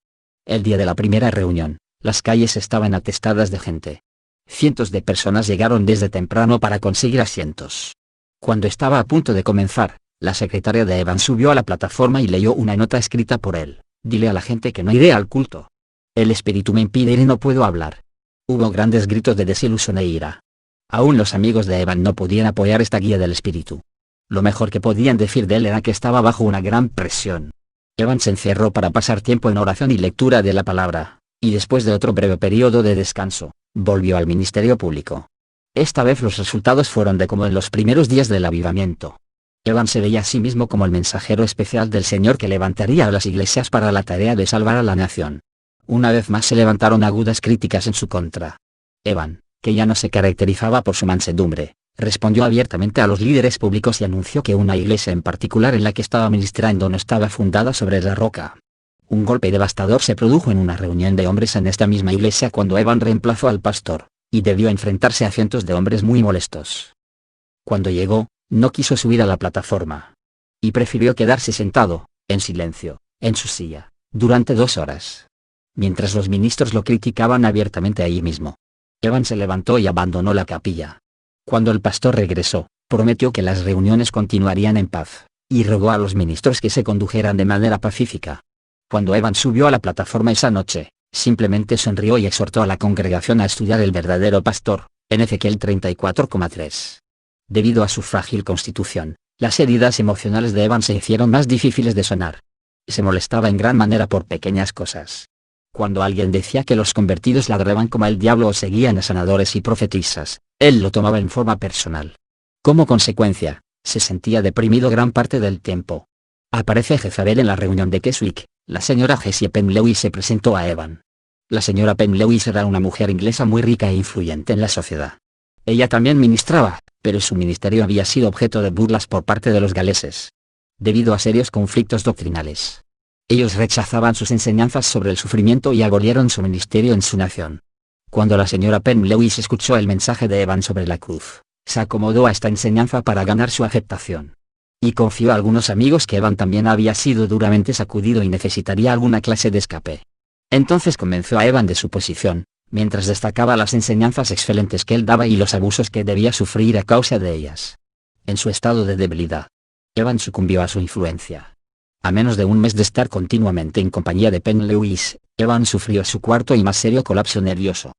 El día de la primera reunión, las calles estaban atestadas de gente. Cientos de personas llegaron desde temprano para conseguir asientos. Cuando estaba a punto de comenzar, la secretaria de Evan subió a la plataforma y leyó una nota escrita por él: dile a la gente que no iré al culto. El espíritu me impide ir y no puedo hablar. Hubo grandes gritos de desilusión e ira. Aún los amigos de Evan no podían apoyar esta guía del espíritu. Lo mejor que podían decir de él era que estaba bajo una gran presión. Evan se encerró para pasar tiempo en oración y lectura de la palabra, y después de otro breve periodo de descanso, volvió al ministerio público. Esta vez los resultados fueron de como en los primeros días del avivamiento. Evan se veía a sí mismo como el mensajero especial del Señor que levantaría a las iglesias para la tarea de salvar a la nación. Una vez más se levantaron agudas críticas en su contra. Evan, que ya no se caracterizaba por su mansedumbre, respondió abiertamente a los líderes públicos y anunció que una iglesia en particular en la que estaba ministrando no estaba fundada sobre la roca. Un golpe devastador se produjo en una reunión de hombres en esta misma iglesia cuando Evan reemplazó al pastor, y debió enfrentarse a cientos de hombres muy molestos. Cuando llegó, no quiso subir a la plataforma. Y prefirió quedarse sentado, en silencio, en su silla, durante 2 horas. Mientras los ministros lo criticaban abiertamente allí mismo. Evan se levantó y abandonó la capilla. Cuando el pastor regresó, prometió que las reuniones continuarían en paz, y rogó a los ministros que se condujeran de manera pacífica. Cuando Evan subió a la plataforma esa noche, simplemente sonrió y exhortó a la congregación a estudiar el verdadero pastor, en Ezequiel 34,3. Debido a su frágil constitución, las heridas emocionales de Evan se hicieron más difíciles de sanar. Se molestaba en gran manera por pequeñas cosas. Cuando alguien decía que los convertidos ladraban como el diablo o seguían a sanadores y profetisas, él lo tomaba en forma personal. Como consecuencia, se sentía deprimido gran parte del tiempo. Aparece Jezabel en la reunión de Keswick. La señora Jessie Penn-Lewis se presentó a Evan. La señora Penn-Lewis era una mujer inglesa muy rica e influyente en la sociedad. Ella también ministraba, pero su ministerio había sido objeto de burlas por parte de los galeses. Debido a serios conflictos doctrinales. Ellos rechazaban sus enseñanzas sobre el sufrimiento y abolieron su ministerio en su nación. Cuando la señora Penn-Lewis escuchó el mensaje de Evan sobre la cruz, se acomodó a esta enseñanza para ganar su aceptación. Y confió a algunos amigos que Evan también había sido duramente sacudido y necesitaría alguna clase de escape. Entonces convenció a Evan de su posición, mientras destacaba las enseñanzas excelentes que él daba y los abusos que debía sufrir a causa de ellas. En su estado de debilidad, Evan sucumbió a su influencia. A menos de un mes de estar continuamente en compañía de Penn-Lewis, Evan sufrió su cuarto y más serio colapso nervioso.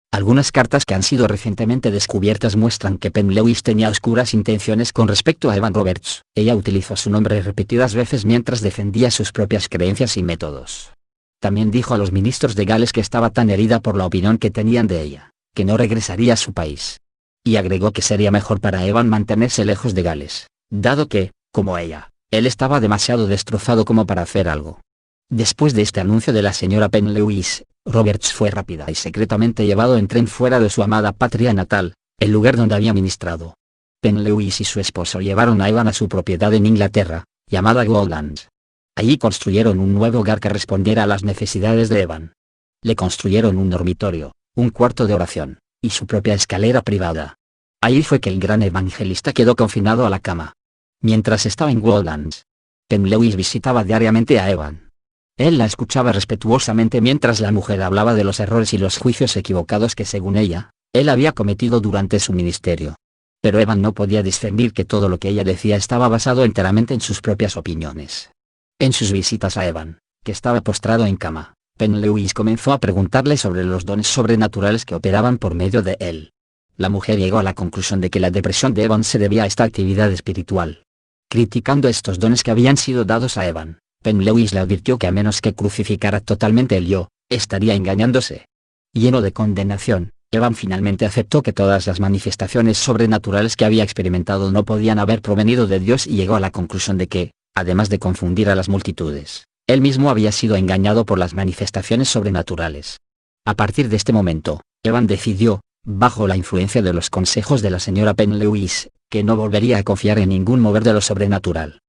Algunas cartas que han sido recientemente descubiertas muestran que Penn-Lewis tenía oscuras intenciones con respecto a Evan Roberts. Ella utilizó su nombre repetidas veces mientras defendía sus propias creencias y métodos. También dijo a los ministros de Gales que estaba tan herida por la opinión que tenían de ella, que no regresaría a su país. Y agregó que sería mejor para Evan mantenerse lejos de Gales, dado que, como ella, él estaba demasiado destrozado como para hacer algo. Después de este anuncio de la señora Penn-Lewis, Roberts fue rápida y secretamente llevado en tren fuera de su amada patria natal, el lugar donde había ministrado. Penn-Lewis y su esposo llevaron a Evan a su propiedad en Inglaterra, llamada Goldlands. Allí construyeron un nuevo hogar que respondiera a las necesidades de Evan. Le construyeron un dormitorio, un cuarto de oración, y su propia escalera privada. Allí fue que el gran evangelista quedó confinado a la cama. Mientras estaba en Goldlands, Penn-Lewis visitaba diariamente a Evan. Él la escuchaba respetuosamente mientras la mujer hablaba de los errores y los juicios equivocados que según ella, él había cometido durante su ministerio. Pero Evan no podía discernir que todo lo que ella decía estaba basado enteramente en sus propias opiniones. En sus visitas a Evan, que estaba postrado en cama, Penn-Lewis comenzó a preguntarle sobre los dones sobrenaturales que operaban por medio de él. La mujer llegó a la conclusión de que la depresión de Evan se debía a esta actividad espiritual. Criticando estos dones que habían sido dados a Evan, Penn-Lewis le advirtió que a menos que crucificara totalmente el yo, estaría engañándose. Lleno de condenación, Evan finalmente aceptó que todas las manifestaciones sobrenaturales que había experimentado no podían haber provenido de Dios y llegó a la conclusión de que, además de confundir a las multitudes, él mismo había sido engañado por las manifestaciones sobrenaturales. A partir de este momento, Evan decidió, bajo la influencia de los consejos de la señora Penn-Lewis, que no volvería a confiar en ningún mover de lo sobrenatural.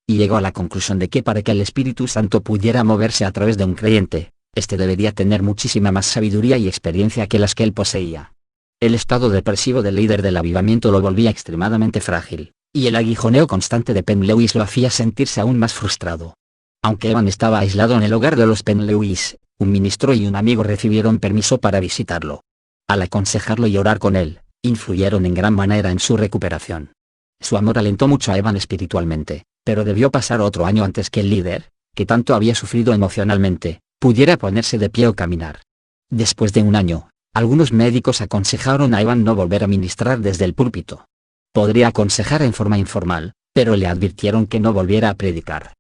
Y llegó a la conclusión de que para que el Espíritu Santo pudiera moverse a través de un creyente, éste debería tener muchísima más sabiduría y experiencia que las que él poseía. El estado depresivo del líder del avivamiento lo volvía extremadamente frágil, y el aguijoneo constante de Penn-Lewis lo hacía sentirse aún más frustrado. Aunque Evan estaba aislado en el hogar de los Penn-Lewis, un ministro y un amigo recibieron permiso para visitarlo. Al aconsejarlo y orar con él, influyeron en gran manera en su recuperación. Su amor alentó mucho a Evan espiritualmente, pero debió pasar otro año antes que el líder, que tanto había sufrido emocionalmente, pudiera ponerse de pie o caminar. Después de un año, algunos médicos aconsejaron a Evan no volver a ministrar desde el púlpito. Podría aconsejar en forma informal, pero le advirtieron que no volviera a predicar.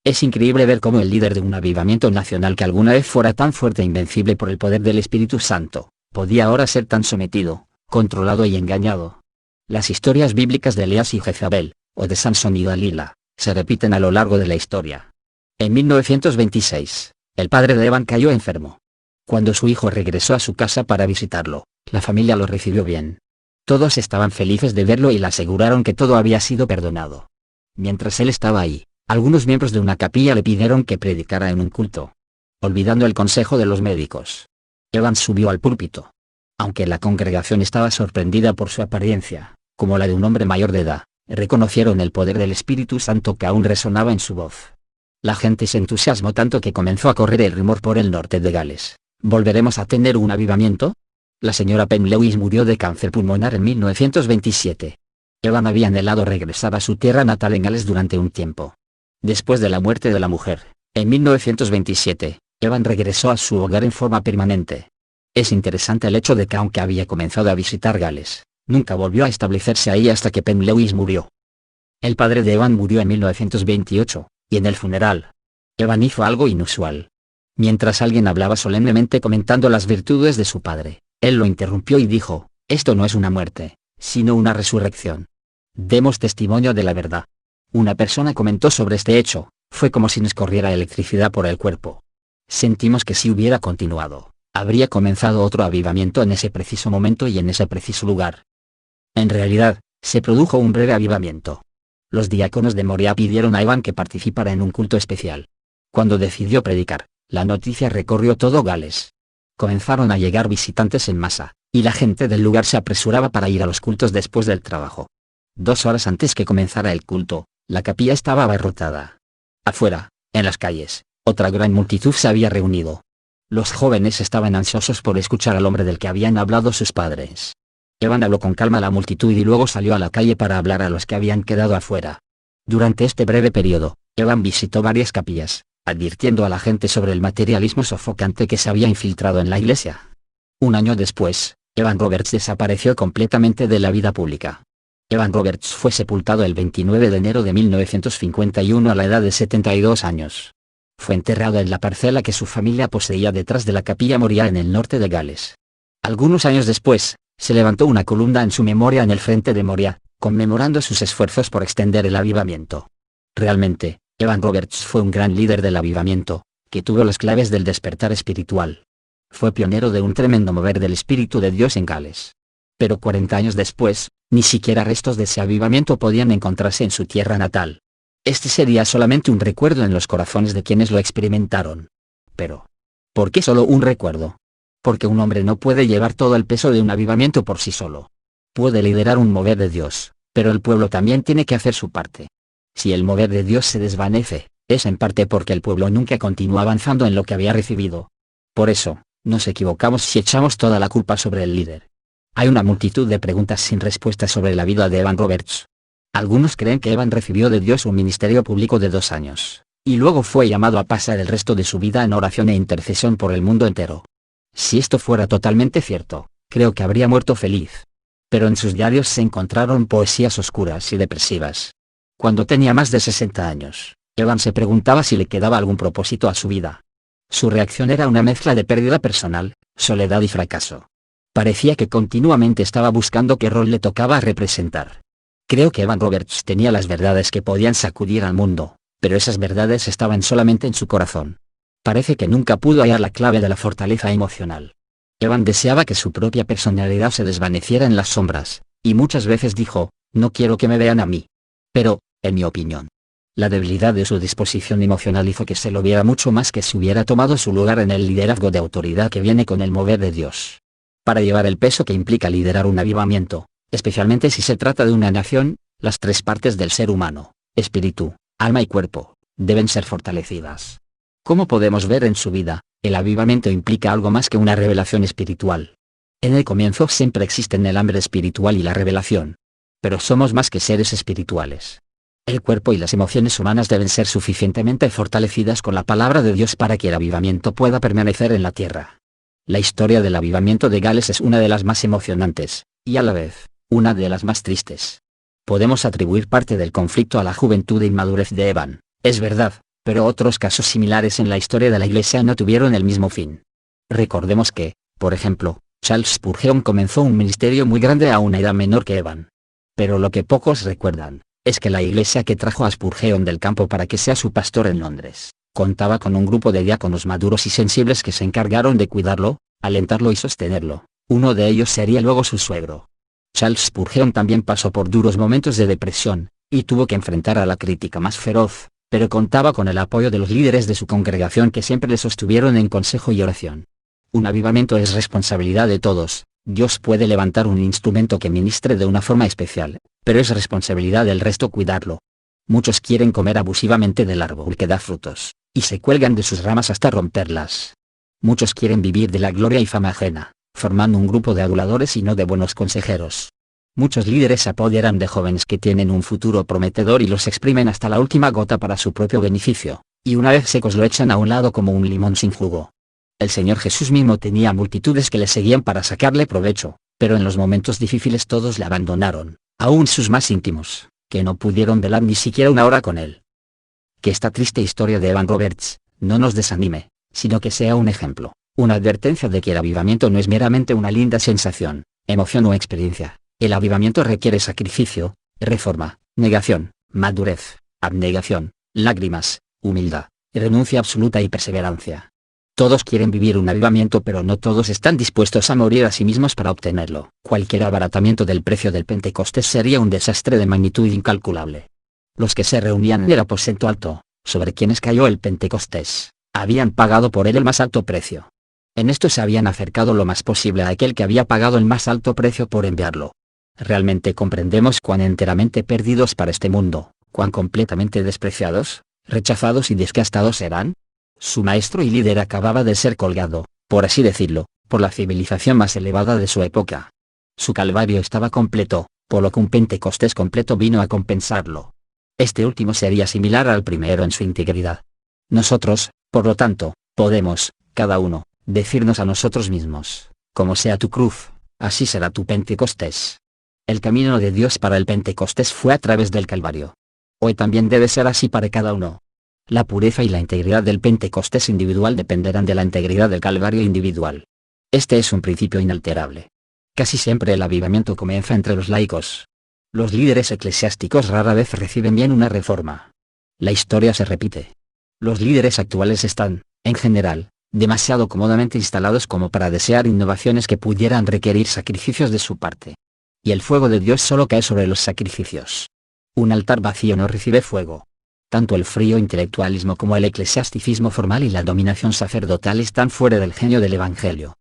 Es increíble ver cómo el líder de un avivamiento nacional que alguna vez fuera tan fuerte e invencible por el poder del Espíritu Santo, podía ahora ser tan sometido, controlado y engañado. Las historias bíblicas de Elías y Jezabel, o de Sansón y Dalila, se repiten a lo largo de la historia. En 1926, el padre de Evan cayó enfermo. Cuando su hijo regresó a su casa para visitarlo, la familia lo recibió bien. Todos estaban felices de verlo y le aseguraron que todo había sido perdonado. Mientras él estaba ahí, algunos miembros de una capilla le pidieron que predicara en un culto. Olvidando el consejo de los médicos, Evan subió al púlpito. Aunque la congregación estaba sorprendida por su apariencia, como la de un hombre mayor de edad, reconocieron el poder del Espíritu Santo que aún resonaba en su voz. La gente se entusiasmó tanto que comenzó a correr el rumor por el norte de Gales: ¿volveremos a tener un avivamiento? La señora Penn Lewis murió de cáncer pulmonar en 1927. Evan había anhelado regresar a su tierra natal en Gales durante un tiempo. Después de la muerte de la mujer, en 1927, Evan regresó a su hogar en forma permanente. Es interesante el hecho de que aunque había comenzado a visitar Gales, nunca volvió a establecerse ahí hasta que Penn Lewis murió. El padre de Evan murió en 1928, y en el funeral, Evan hizo algo inusual. Mientras alguien hablaba solemnemente comentando las virtudes de su padre, él lo interrumpió y dijo: «Esto no es una muerte, sino una resurrección. Demos testimonio de la verdad». Una persona comentó sobre este hecho: «Fue como si nos corriera electricidad por el cuerpo. Sentimos que si hubiera continuado, habría comenzado otro avivamiento en ese preciso momento y en ese preciso lugar». En realidad, se produjo un breve avivamiento. Los diáconos de Moria pidieron a Evan que participara en un culto especial. Cuando decidió predicar, la noticia recorrió todo Gales. Comenzaron a llegar visitantes en masa, y la gente del lugar se apresuraba para ir a los cultos después del trabajo. 2 horas antes que comenzara el culto, la capilla estaba abarrotada. Afuera, en las calles, otra gran multitud se había reunido. Los jóvenes estaban ansiosos por escuchar al hombre del que habían hablado sus padres. Evan habló con calma a la multitud y luego salió a la calle para hablar a los que habían quedado afuera. Durante este breve periodo, Evan visitó varias capillas, advirtiendo a la gente sobre el materialismo sofocante que se había infiltrado en la iglesia. Un año después, Evan Roberts desapareció completamente de la vida pública. Evan Roberts fue sepultado el 29 de enero de 1951 a la edad de 72 años. Fue enterrado en la parcela que su familia poseía detrás de la capilla Moria en el norte de Gales. Algunos años después, se levantó una columna en su memoria en el frente de Moria, conmemorando sus esfuerzos por extender el avivamiento. Realmente, Evan Roberts fue un gran líder del avivamiento, que tuvo las claves del despertar espiritual. Fue pionero de un tremendo mover del Espíritu de Dios en Gales. Pero 40 años después, ni siquiera restos de ese avivamiento podían encontrarse en su tierra natal. Este sería solamente un recuerdo en los corazones de quienes lo experimentaron. Pero, ¿por qué solo un recuerdo? Porque un hombre no puede llevar todo el peso de un avivamiento por sí solo. Puede liderar un mover de Dios, pero el pueblo también tiene que hacer su parte. Si el mover de Dios se desvanece, es en parte porque el pueblo nunca continúa avanzando en lo que había recibido. Por eso, nos equivocamos si echamos toda la culpa sobre el líder. Hay una multitud de preguntas sin respuesta sobre la vida de Evan Roberts. Algunos creen que Evan recibió de Dios un ministerio público de 2 años, y luego fue llamado a pasar el resto de su vida en oración e intercesión por el mundo entero. Si esto fuera totalmente cierto, creo que habría muerto feliz. Pero en sus diarios se encontraron poesías oscuras y depresivas. Cuando tenía más de 60 años, Evan se preguntaba si le quedaba algún propósito a su vida. Su reacción era una mezcla de pérdida personal, soledad y fracaso. Parecía que continuamente estaba buscando qué rol le tocaba representar. Creo que Evan Roberts tenía las verdades que podían sacudir al mundo, pero esas verdades estaban solamente en su corazón. Parece que nunca pudo hallar la clave de la fortaleza emocional. Evan deseaba que su propia personalidad se desvaneciera en las sombras, y muchas veces dijo: «No quiero que me vean a mí». Pero, en mi opinión, la debilidad de su disposición emocional hizo que se lo viera mucho más que si hubiera tomado su lugar en el liderazgo de autoridad que viene con el mover de Dios. Para llevar el peso que implica liderar un avivamiento, especialmente si se trata de una nación, las 3 partes del ser humano, espíritu, alma y cuerpo, deben ser fortalecidas. Como podemos ver en su vida, el avivamiento implica algo más que una revelación espiritual. En el comienzo siempre existen el hambre espiritual y la revelación. Pero somos más que seres espirituales. El cuerpo y las emociones humanas deben ser suficientemente fortalecidas con la palabra de Dios para que el avivamiento pueda permanecer en la tierra. La historia del avivamiento de Gales es una de las más emocionantes, y a la vez, una de las más tristes. Podemos atribuir parte del conflicto a la juventud e inmadurez de Evan, es verdad, pero otros casos similares en la historia de la Iglesia no tuvieron el mismo fin. Recordemos que, por ejemplo, Charles Spurgeon comenzó un ministerio muy grande a una edad menor que Evan. Pero lo que pocos recuerdan, es que la iglesia que trajo a Spurgeon del campo para que sea su pastor en Londres, contaba con un grupo de diáconos maduros y sensibles que se encargaron de cuidarlo, alentarlo y sostenerlo. Uno de ellos sería luego su suegro. Charles Spurgeon también pasó por duros momentos de depresión, y tuvo que enfrentar a la crítica más feroz, pero contaba con el apoyo de los líderes de su congregación que siempre le sostuvieron en consejo y oración. Un avivamiento es responsabilidad de todos. Dios puede levantar un instrumento que ministre de una forma especial, pero es responsabilidad del resto cuidarlo. Muchos quieren comer abusivamente del árbol que da frutos, y se cuelgan de sus ramas hasta romperlas. Muchos quieren vivir de la gloria y fama ajena, formando un grupo de aduladores y no de buenos consejeros. Muchos líderes se apoderan de jóvenes que tienen un futuro prometedor y los exprimen hasta la última gota para su propio beneficio, y una vez secos lo echan a un lado como un limón sin jugo. El Señor Jesús mismo tenía multitudes que le seguían para sacarle provecho, pero en los momentos difíciles todos le abandonaron, aún sus más íntimos, que no pudieron velar ni siquiera una hora con él. Que esta triste historia de Evan Roberts no nos desanime, sino que sea un ejemplo, una advertencia de que el avivamiento no es meramente una linda sensación, emoción o experiencia. El avivamiento requiere sacrificio, reforma, negación, madurez, abnegación, lágrimas, humildad, renuncia absoluta y perseverancia. Todos quieren vivir un avivamiento, pero no todos están dispuestos a morir a sí mismos para obtenerlo. Cualquier abaratamiento del precio del Pentecostés sería un desastre de magnitud incalculable. Los que se reunían en el aposento alto, sobre quienes cayó el Pentecostés, habían pagado por él el más alto precio. En esto se habían acercado lo más posible a aquel que había pagado el más alto precio por enviarlo. Realmente comprendemos cuán enteramente perdidos para este mundo, cuán completamente despreciados, rechazados y desgastados eran. Su maestro y líder acababa de ser colgado, por así decirlo, por la civilización más elevada de su época. Su calvario estaba completo, por lo que un Pentecostés completo vino a compensarlo. Este último sería similar al primero en su integridad. Nosotros, por lo tanto, podemos, cada uno, decirnos a nosotros mismos, como sea tu cruz, así será tu Pentecostés. El camino de Dios para el Pentecostés fue a través del Calvario. Hoy también debe ser así para cada uno. La pureza y la integridad del Pentecostés individual dependerán de la integridad del Calvario individual. Este es un principio inalterable. Casi siempre el avivamiento comienza entre los laicos. Los líderes eclesiásticos rara vez reciben bien una reforma. La historia se repite. Los líderes actuales están, en general, demasiado cómodamente instalados como para desear innovaciones que pudieran requerir sacrificios de su parte. Y el fuego de Dios solo cae sobre los sacrificios. Un altar vacío no recibe fuego. Tanto el frío intelectualismo como el eclesiasticismo formal y la dominación sacerdotal están fuera del genio del Evangelio.